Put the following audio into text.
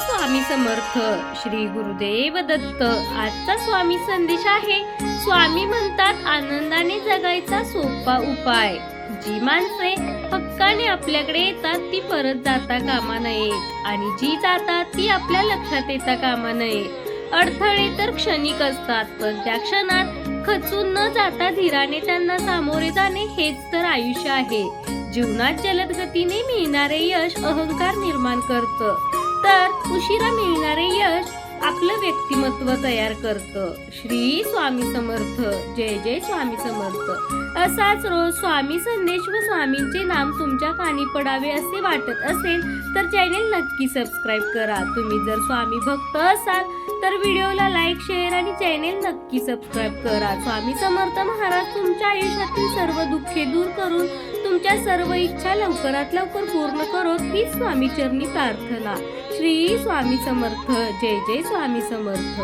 स्वामी समर्थ. श्री गुरुदेव दत्त. आजचा स्वामी संदेश आहे, स्वामी म्हणतात आनंदाने जगायचा सोपा उपाय. जी माणसे हक्काने आपल्याकडे येतात ती परत जाता कामा नयेत आणि जी जातात ती आपल्या लक्षात येता कामा नये. अडथळे तर क्षणिक असतात, पण त्या क्षणात खचून न जाता धीराने त्यांना सामोरे जाणे हेच तर आयुष्य आहे. जीवनात जलद गतीने मिळणारे यश अहंकार निर्माण करतं, तर उशिरा मिळणारे यश आपलं व्यक्तिमत्व तयार करतं. श्री स्वामी समर्थ. जय जय स्वामी समर्थ. असाच रोज स्वामी संदेश व स्वामींचे नाम तुमच्या कानी पडावे असे वाटत असेल तर चॅनेल नक्की सबस्क्राईब करा. तुम्ही जर स्वामी भक्त असाल तर व्हिडिओला लाईक, शेअर आणि चॅनेल नक्की सबस्क्राईब करा. स्वामी समर्थ महाराज तुमच्या आयुष्यातील सर्व दुःखे दूर करून तुमच्या सर्व इच्छा लवकरात लवकर पूर्ण करोत हीच स्वामी चरणी प्रार्थना. श्री स्वामी समर्थ. जय जय स्वामी समर्थ.